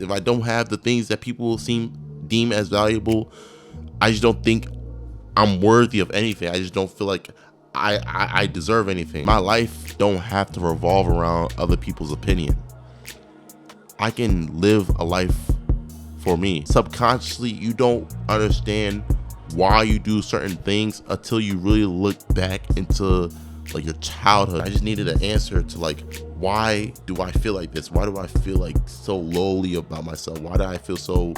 if I don't have the things that people deem as valuable, I just don't think I'm worthy of anything. I just don't feel like I deserve anything. My life don't have to revolve around other people's opinion. I can live a life for me. Subconsciously, you don't understand why you do certain things until you really look back into like your childhood. I just needed an answer to like, why do I feel like this? Why do I feel like so lowly about myself? Why do I feel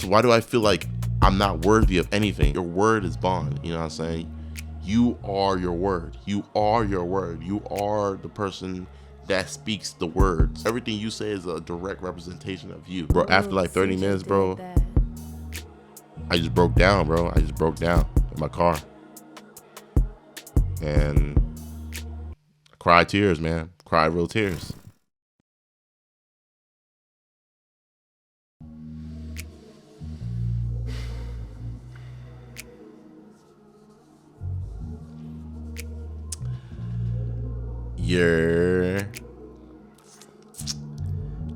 why do I feel like I'm not worthy of anything? Your word is bond. You know what I'm saying? You are your word. You are your word. You are the person that speaks the words. Everything you say is a direct representation of you. Bro, after like 30 minutes, bro, I just broke down, bro. I just broke down in my car. And I cried tears, man. Cried real tears.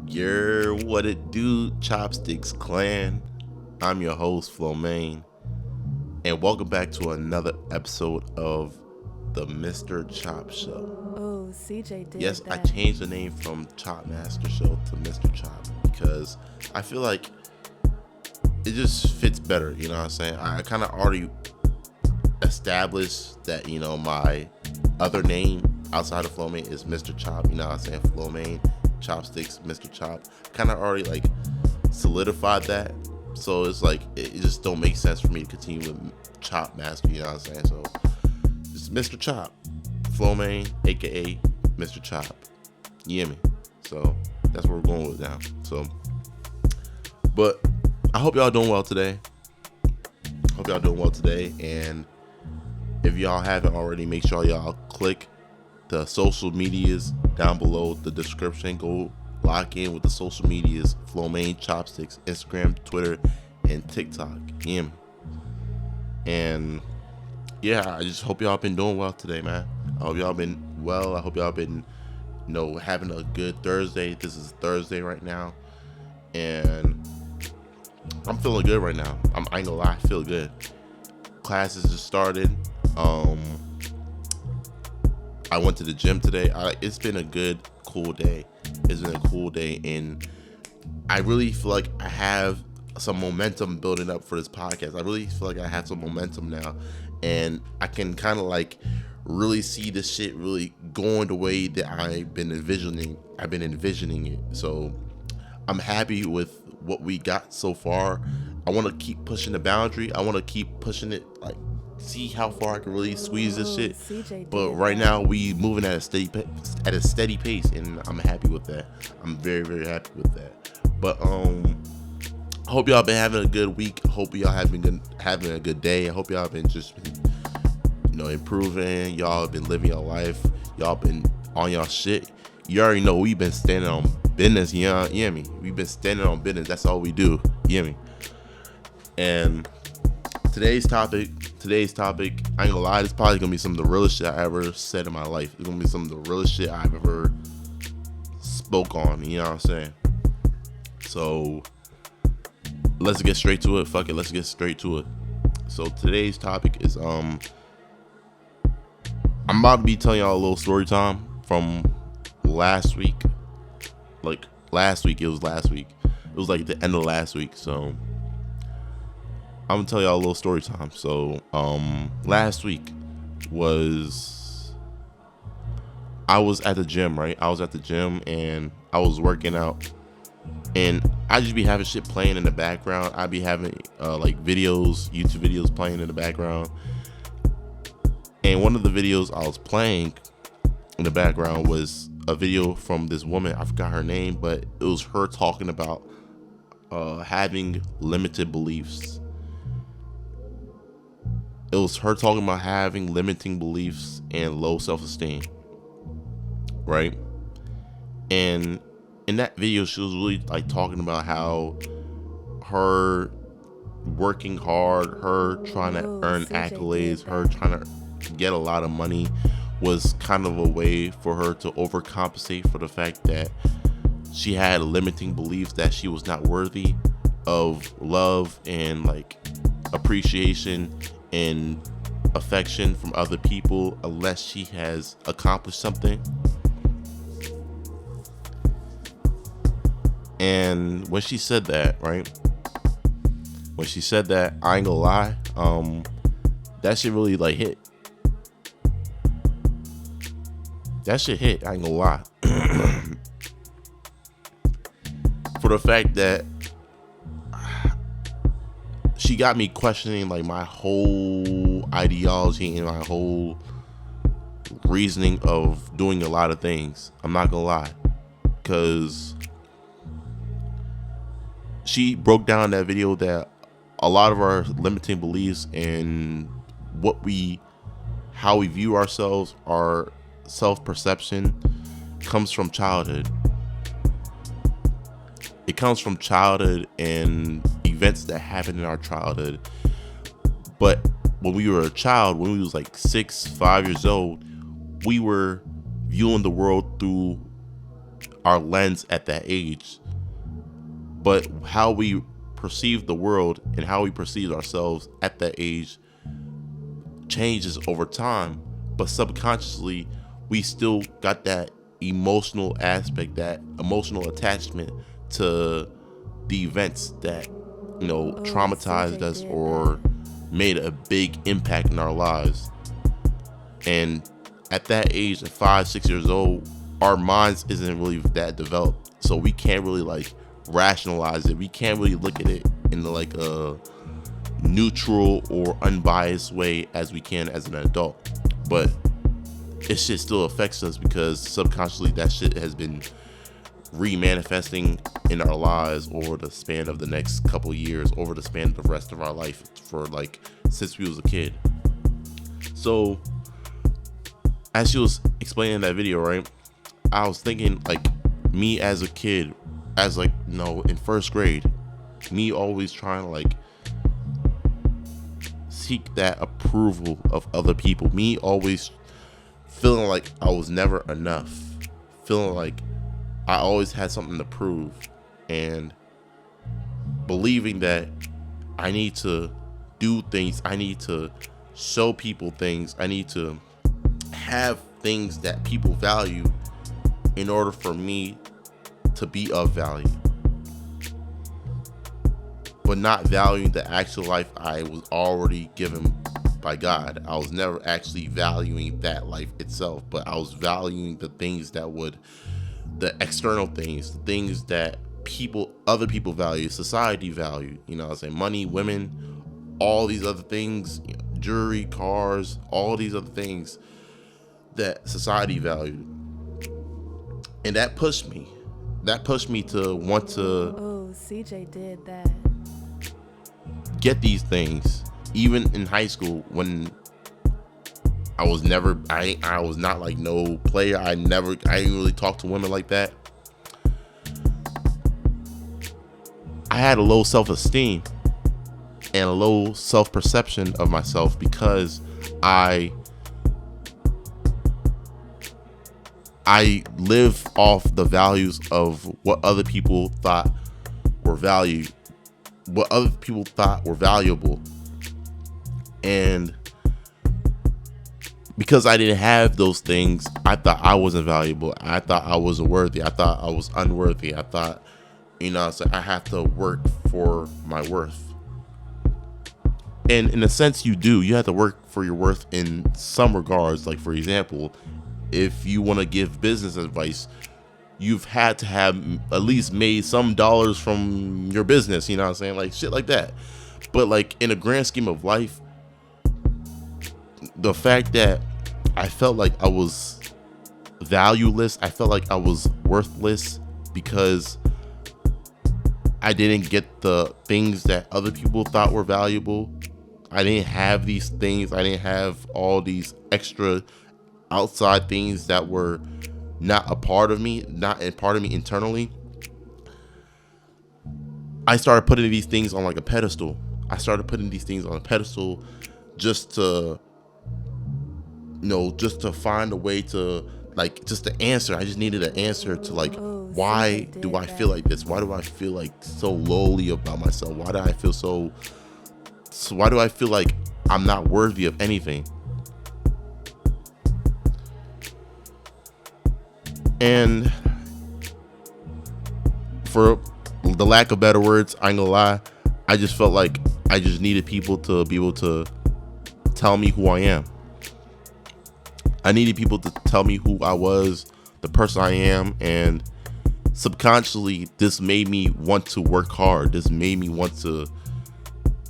You're what it do, Chopstix clan. I'm your host, FloMein, and welcome back to another episode of the Mr. Chop Show. Oh, CJ did yes, that. I changed the name from Chop Master Show to Mr. Chop because I feel like it just fits better. You know what I'm saying? I kind of already established that, you know, my other name outside of FloMein is Mr. Chop. You know what I'm saying? FloMein Chopstix, Mr. Chop. Kind of already like solidified that. So it's like, it just don't make sense for me to continue with Chop Master. You know what I'm saying? So it's Mr. Chop. FloMein, aka Mr. Chop. You hear me? So that's what we're going with now. So, but I hope y'all doing well today. And if y'all haven't already, make sure y'all click the social medias down below the description. Go lock in with the social medias: FloMein Chopstix, Instagram, Twitter, and TikTok. You hear me? And yeah, I just hope y'all been doing well today, man. I hope y'all been well. I hope y'all been, you know, having a good Thursday. This is Thursday right now, and I'm feeling good right now. I ain't gonna lie, I feel good. Classes just started. I went to the gym today. It's been a good, cool day. And I really feel like I have some momentum building up for this podcast. I really feel like I have some momentum now, and I can kind of like really see this shit really going the way that I've been envisioning it. So I'm happy with what we got so far. I want to keep pushing the boundary. I want to keep pushing it, like see how far I can really squeeze this shit. But right now we moving at a steady pace, and I'm happy with that. I'm very, very happy with that. But I hope y'all been having a good week. I hope y'all have been having a good day. I hope y'all been you know, improving. Y'all have been living your life. Y'all been on y'all shit. You already know we've been standing on business. You hear me? We've been standing on business. That's all we do. You hear me? And today's topic, I ain't gonna lie, this probably gonna be some of the realest shit I ever said in my life. It's gonna be some of the realest shit I've ever spoke on. You know what I'm saying? So let's get straight to it. Fuck it, let's get straight to it. So today's topic is I'm about to be telling y'all a little story time from last week. It was like the end of last week. So I'm gonna tell y'all a little story time. So last week I was at the gym, right? I was at the gym and I was working out, and I just be having shit playing in the background. I be having like YouTube videos playing in the background. And one of the videos I was playing in the background was a video from this woman. I forgot her name, but it was her talking about having limited beliefs. It was her talking about having limiting beliefs and low self-esteem, right? And in that video, she was really like talking about how her working hard, her trying to earn accolades, her trying to get a lot of money was kind of a way for her to overcompensate for the fact that she had limiting beliefs that she was not worthy of love and like appreciation and affection from other people unless she has accomplished something. And when she said that, right? When she said that, I ain't gonna lie, that shit really like hit. That shit hit, I ain't gonna lie. For the fact that she got me questioning like my whole ideology and my whole reasoning of doing a lot of things. I'm not gonna lie, because she broke down in that video that a lot of our limiting beliefs and how we view ourselves, our self-perception, comes from childhood. It comes from childhood and events that happened in our childhood. But when we were a child, when we was like 6, 5 years old, we were viewing the world through our lens at that age. But how we perceive the world and how we perceive ourselves at that age changes over time. But subconsciously, we still got that emotional aspect, that emotional attachment to the events that, traumatized us or made a big impact in our lives. And at that age, at 5, 6 years old, our minds isn't really that developed, so we can't really like rationalize it. We can't really look at it in like a neutral or unbiased way as we can as an adult. But it shit still affects us because subconsciously that shit has been remanifesting in our lives over the span of the next couple years, over the span of the rest of our life, for like since we was a kid. So as she was explaining that video, right, I was thinking like me as a kid, as like, in first grade, me always trying to like seek that approval of other people, me always feeling like I was never enough, feeling like I always had something to prove, and believing that I need to do things, I need to show people things, I need to have things that people value in order for me to be of value, but not valuing the actual life I was already given by God. I was never actually valuing that life itself, but I was valuing the things the external things, the things that other people value, society value, I say money, women, all these other things, jewelry, cars, all these other things that society valued. And that pushed me to want to CJ did that. Get these things. Even in high school, when I was not like no player. I didn't really talk to women like that. I had a low self-esteem and a low self-perception of myself because I live off the values of what other people thought were valued, what other people thought were valuable. And because I didn't have those things, I thought I wasn't valuable. I thought I wasn't worthy. I thought I was unworthy. I thought, so I have to work for my worth. And in a sense, you have to work for your worth in some regards. Like, for example, if you want to give business advice, you've had to have at least made some dollars from your business, like shit like that. But like in a grand scheme of life, the fact that I felt like I was valueless, I felt like I was worthless because I didn't get the things that other people thought were valuable. I didn't have these things. I didn't have all these extra outside things that were not a part of me, not a part of me internally. I started putting these things on like a pedestal. Just to find a way to just to answer. I just needed an answer to like why do I feel like this? Why do I feel like so lowly about myself? Why do I feel so why do I feel like I'm not worthy of anything? And for the lack of better words, I ain't gonna lie, I just felt like I just needed people to be able to tell me who I am. I needed people to tell me who I was, the person I am, and subconsciously this made me want to work hard. This made me want to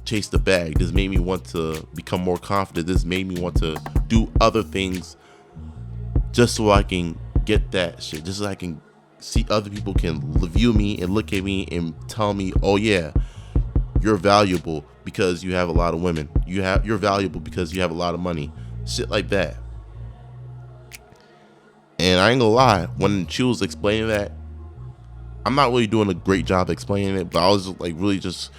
chase the bag. This made me want to become more confident. This made me want to do other things just so I can get that shit, just so I can see other people can view me and look at me and tell me, oh yeah, you're valuable because you have a lot of women. You're valuable because you have a lot of money. Shit like that. And I ain't gonna lie, when she was explaining that, I'm not really doing a great job explaining it, but I was just like really just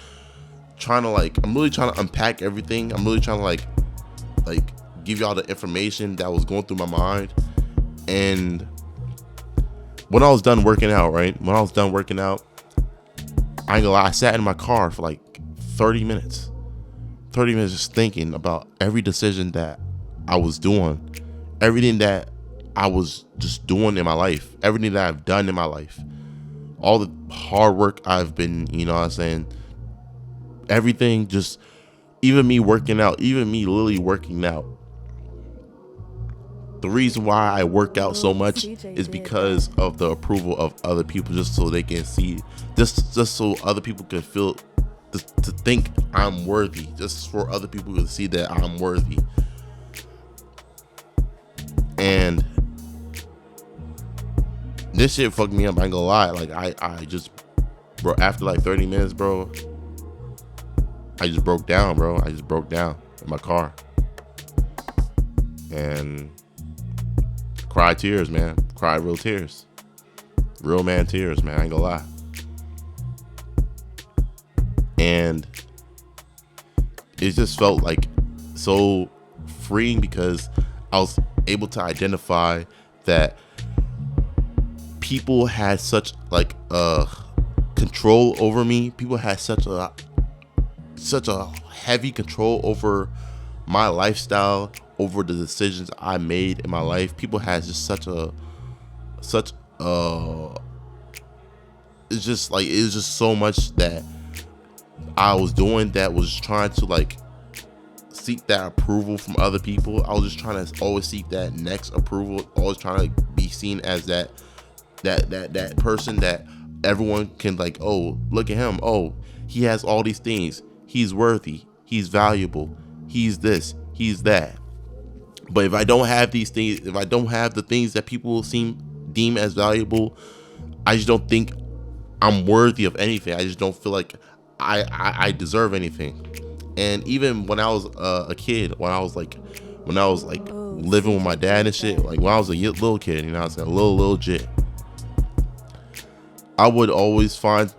trying to I'm really trying to unpack everything. I'm really trying to like give y'all the information that was going through my mind. And when I was done working out, I ain't gonna lie, I sat in my car for like 30 minutes just thinking about every decision that I was doing, everything that I was just doing in my life, everything that I've done in my life, all the hard work I've been, you know what I'm saying, everything, just even me working out, even me literally working out. The reason why I work out so much is because of the approval of other people, just so they can see, just so other people can feel, to think I'm worthy, just for other people to see that I'm worthy. And this shit fucked me up, I ain't gonna lie. Like I just, bro, after like 30 minutes, bro, I just broke down, bro. I just broke down in my car. And cried tears, man. Cried real tears. Real man tears, man. I ain't gonna lie. And it just felt like so freeing because I was able to identify that people had such control over me. People had such a heavy control over my lifestyle, over the decisions I made in my life. People had just it's just like, it was just so much that I was doing that was trying to seek that approval from other people. I was just trying to always seek that next approval, always trying to be seen as that person that everyone can oh, look at him, oh, he has all these things, he's worthy, he's valuable, he's this, he's that. But if I don't have these things, if I don't have the things that people deem as valuable, I just don't think I'm worthy of anything. I just don't feel like I deserve anything. And even when I was a kid, when I was living with my dad and shit, like when I was a little kid, you know what I'm saying, a little jit, I would always find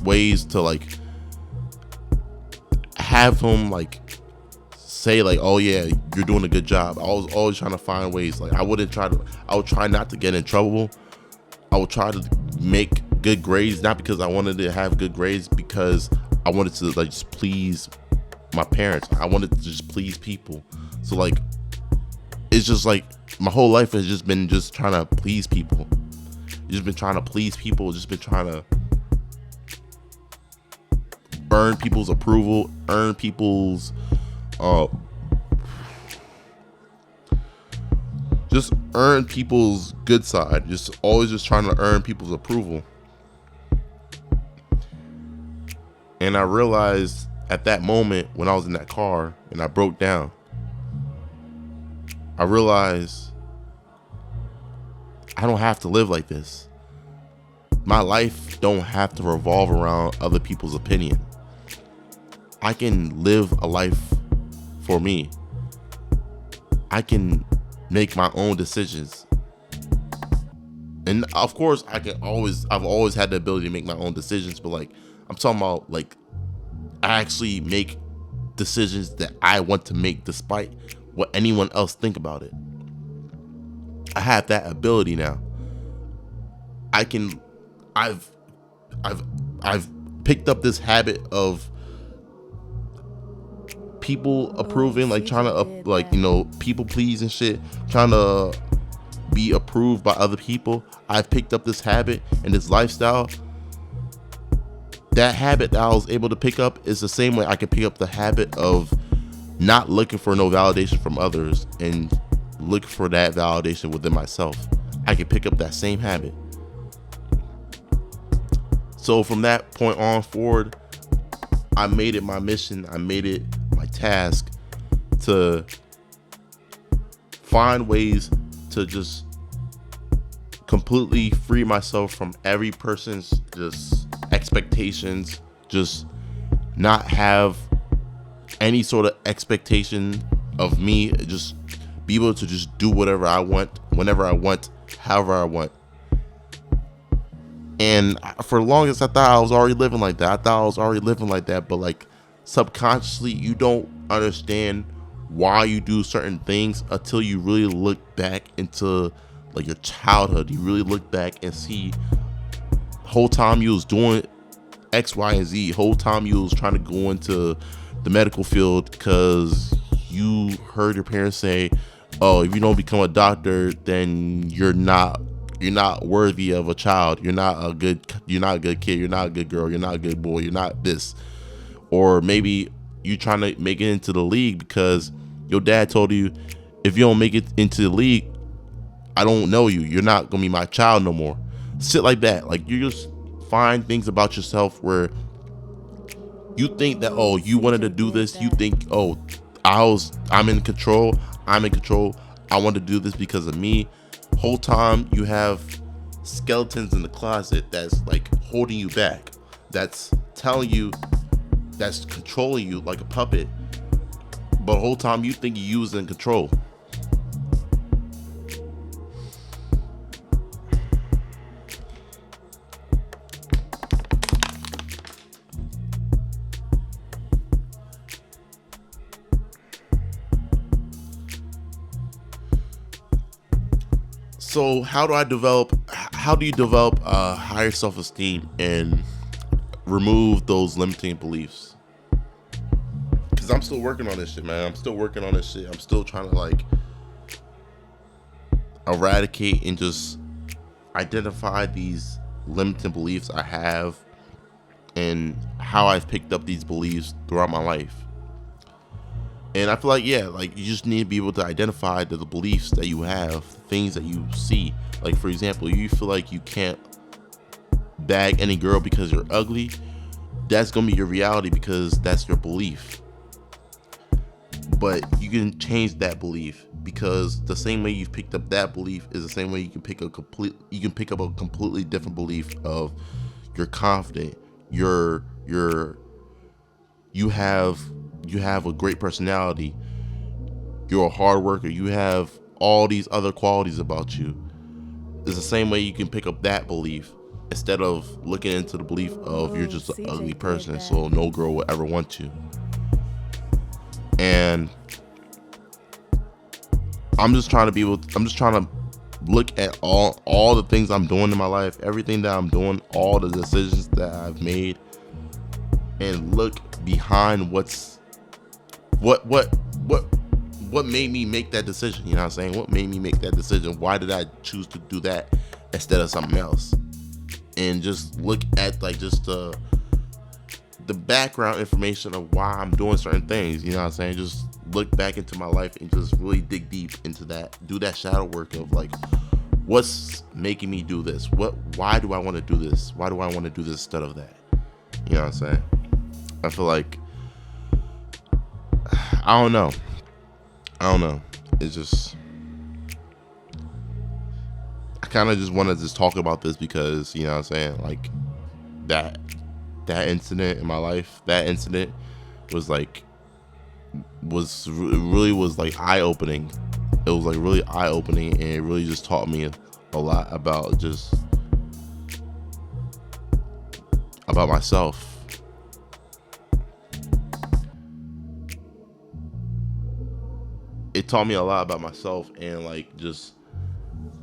ways to have him say oh yeah, you're doing a good job. I was always trying to find ways. I would try not to get in trouble. I would try to make good grades, not because I wanted to have good grades, because I wanted to just please my parents. I wanted to just please people. So it's just my whole life has just been just trying to please people. Just been trying to please people. Just been trying to earn people's approval, earn people's just earn people's good side. Just always just trying to earn people's approval. And I realized at that moment when I was in that car and I broke down, I realized I don't have to live like this. My life don't have to revolve around other people's opinion. I can live a life for me. I can make my own decisions. And of course I've always had the ability to make my own decisions, but I'm talking about I actually make decisions that I want to make despite what anyone else think about it. I have that ability now. I can I've I've I've picked up this habit of people approving, like trying to people please and shit, trying to be approved by other people. I've picked up this habit and this lifestyle. That habit that I was able to pick up is the same way I can pick up the habit of not looking for no validation from others and look for that validation within myself. I can pick up that same habit. So from that point on forward, I made it my mission, I made it my task to find ways to just completely free myself from every person's just expectations, just not have any sort of expectation of me, just be able to just do whatever I want, whenever I want, however I want. And for the longest, I thought I was already living like that. But like subconsciously, you don't understand why you do certain things until you really look back into like your childhood. You really look back and see whole time you was doing X, Y, and Z. Whole time you was trying to go into the medical field because you heard your parents say, "Oh, if you don't become a doctor, then you're not worthy of a child. You're not a good kid. You're not a good girl. You're not a good boy. You're not this." Or maybe you trying to make it into the league because your dad told you, if you don't make it into the league, I don't know you. You're not gonna be my child no more. Shit like that. Like you just find things about yourself where you think that, oh, you wanted to do this. You think, oh, I'm in control. I want to do this because of me. Whole time you have skeletons in the closet that's like holding you back. That's telling you, that's controlling you like a puppet. But the whole time you think you was in control. So how do you develop higher self-esteem and remove those limiting beliefs? Because I'm still working on this shit, man. I'm still trying to like eradicate and just identify these limiting beliefs I have and how I've picked up these beliefs throughout my life. And I feel like, yeah, like you just need to be able to identify the beliefs that you have, things that you see. Like, for example, you feel like you can't bag any girl because you're ugly. That's going to be your reality because that's your belief. But you can change that belief because the same way you've picked up that belief is the same way you can pick up a completely different belief of you're confident, you have a great personality, you're a hard worker, you have all these other qualities about you. It's the same way you can pick up that belief instead of looking into the belief of you're just an ugly person, so no girl will ever want you. And I'm just trying to look at all the things I'm doing in my life, everything that I'm doing, all the decisions that I've made, and look behind what made me make that decision. You know what I'm saying? What made me make that decision? Why did I choose to do that instead of something else? And just look at like just the background information of why I'm doing certain things. You know what I'm saying? Just look back into my life and just really dig deep into that. Do that shadow work of like, what's making me do this? Why do I want to do this? Why do I want to do this instead of that? You know what I'm saying? I feel like, I don't know. It's just, I kind of just want to just talk about this because, you know what I'm saying? Like that incident in my life, that incident was really eye opening. It was like really eye opening, and it really just taught me a lot about myself. It taught me a lot about myself and like just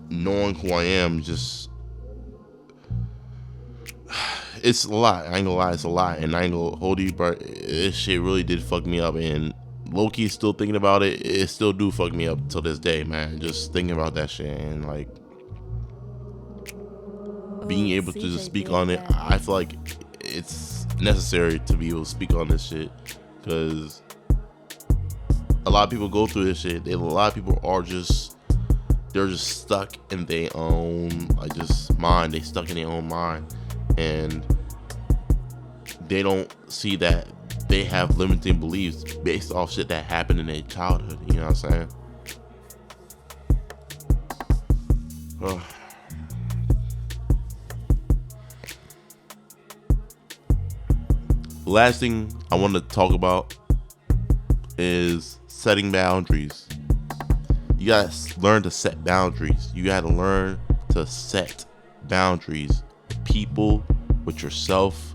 knowing who I am. Just it's a lot. I ain't gonna lie, it's a lot, and I ain't gonna hold you, but this shit really did fuck me up. And low-key still thinking about it. It still do fuck me up till this day, man. Just thinking about that shit and like being able to just speak on it. I feel like it's necessary to be able to speak on this shit because a lot of people go through this shit. A lot of people are they're just stuck in their own mind. They stuck in their own mind, and they don't see that they have limiting beliefs based off shit that happened in their childhood. You know what I'm saying? Last thing I want to talk about is setting boundaries. You gotta learn to set boundaries. You gotta learn to set boundaries. With people, with yourself,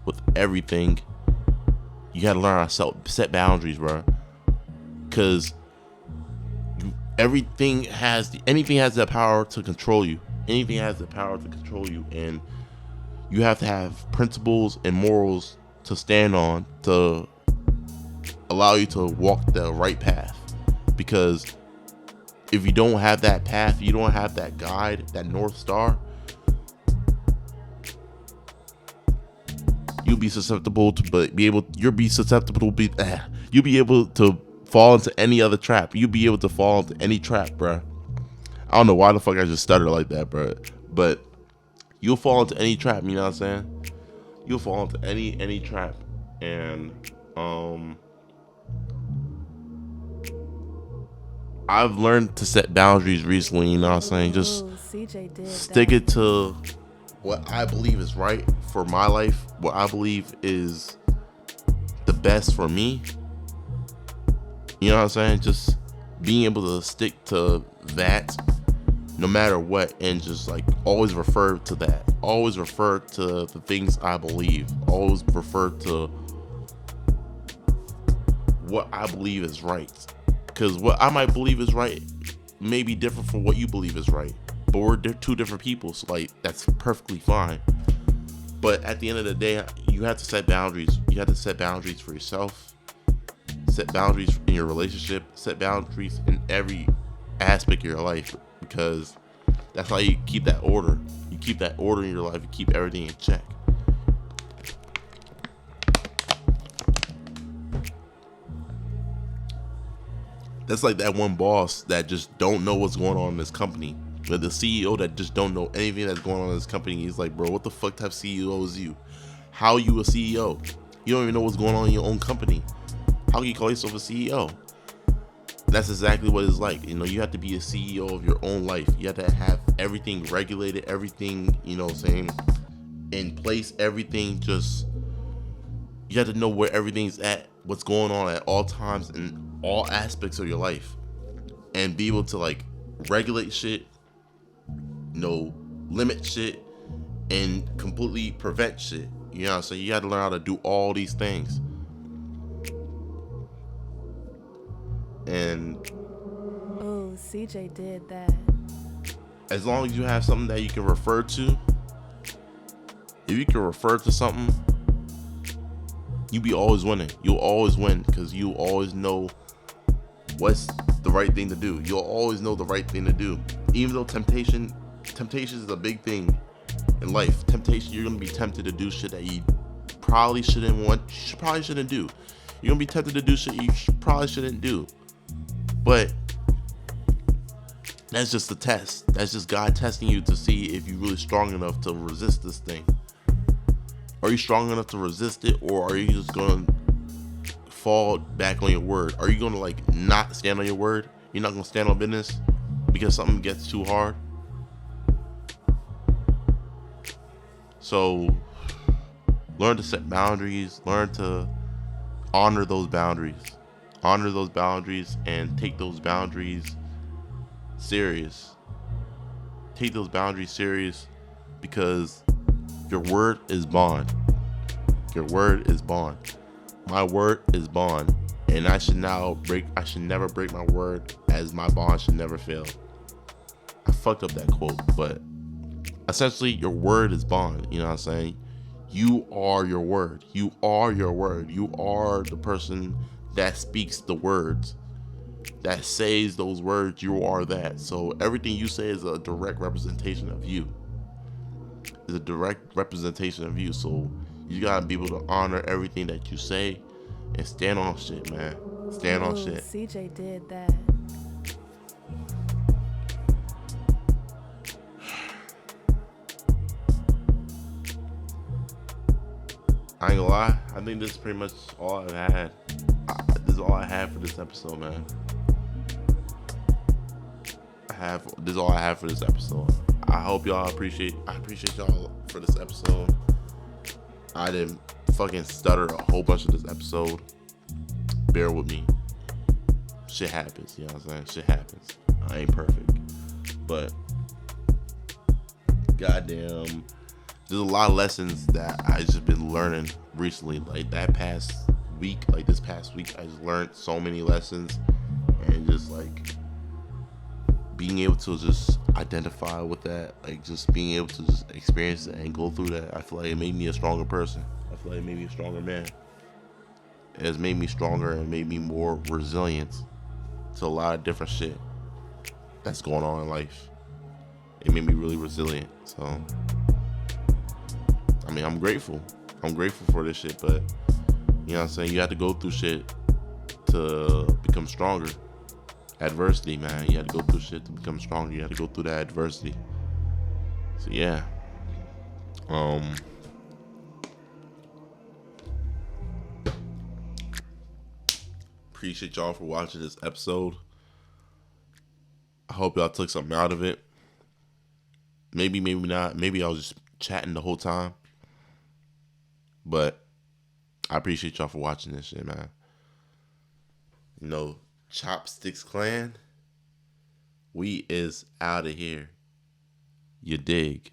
with everything. You gotta learn how to set boundaries, bro. Because anything has the power to control you. Anything has the power to control you, and you have to have principles and morals to stand on to allow you to walk the right path. Because if you don't have that path, you don't have that guide, that North Star, you'll be susceptible to you'll be able to fall into any other trap. You'll be able to fall into any trap, bruh. I don't know why the fuck I just stuttered like that, bruh. But you'll fall into any trap, you know what I'm saying? You'll fall into any trap. And I've learned to set boundaries recently, you know what I'm saying? Just stick it to what I believe is right for my life, what I believe is the best for me. You know what I'm saying? Just being able to stick to that no matter what, and just like always refer to that. Always refer to the things I believe. Always refer to what I believe is right. Because what I might believe is right may be different from what you believe is right. But we're two different people, so like that's perfectly fine. But at the end of the day, you have to set boundaries. You have to set boundaries for yourself. Set boundaries in your relationship. Set boundaries in every aspect of your life, because that's how you keep that order. You keep that order in your life. You keep everything in check. That's like that one boss that just don't know what's going on in this company. But the CEO that just don't know anything that's going on in this company. He's like, bro, what the fuck type of CEO is you? How are you a CEO? You don't even know what's going on in your own company. How can you call yourself a CEO? That's exactly what it's like. You know, you have to be a CEO of your own life. You have to have everything regulated, everything, you know what I'm saying, in place, everything just, you have to know where everything's at, what's going on at all times in all aspects of your life, and be able to like regulate shit, you know, limit shit, and completely prevent shit. You know, so you got to learn how to do all these things. And CJ did that. As long as you have something that you can refer to, if you can refer to something, you be always winning. You'll always win, because you always know what's the right thing to do. You'll always know the right thing to do. Even though temptation is a big thing in life. Temptation, you're gonna be tempted to do shit that you probably shouldn't do. You're gonna be tempted to do shit you probably shouldn't do. But that's just a test. That's just God testing you to see if you're really strong enough to resist this thing. Are you strong enough to resist it, or are you just gonna fall back on your word? Are you gonna like not stand on your word? You're not gonna stand on business because something gets too hard? So learn to set boundaries. Learn to honor those boundaries. Honor those boundaries and take those boundaries serious. Take those boundaries serious, because your word is bond. Your word is bond. My word is bond, and I should never break my word, as my bond should never fail. I fucked up that quote, but essentially your word is bond. You know what I'm saying? You are your word. You are your word. You are the person that speaks the words, that says those words. You are that. So everything you say is a direct representation of you. Is a direct representation of you. So you gotta be able to honor everything that you say and stand on shit, man. Stand on shit. CJ did that. I ain't gonna lie. I think this is pretty much all I've had. This is all I have for this episode, man. This is all I have for this episode. I hope y'all appreciate. I appreciate y'all for this episode. I didn't fucking stutter a whole bunch of this episode. Bear with me. Shit happens. You know what I'm saying? Shit happens. I ain't perfect, but goddamn, there's a lot of lessons that I just been learning recently. Like this past week, I just learned so many lessons, and just like being able to just identify with that, like just being able to just experience that and go through that. I feel like it made me a stronger person. I feel like it made me a stronger man. It has made me stronger and made me more resilient to a lot of different shit that's going on in life. It made me really resilient. So I mean, I'm grateful. I'm grateful for this shit, but you know what I'm saying? You have to go through shit to become stronger. Adversity, man. You have to go through shit to become stronger. You have to go through that adversity. So yeah. Appreciate y'all for watching this episode. I hope y'all took something out of it. Maybe not. Maybe I was just chatting the whole time. But I appreciate y'all for watching this shit, man. You know, Chopstix Clan, we is out of here. You dig?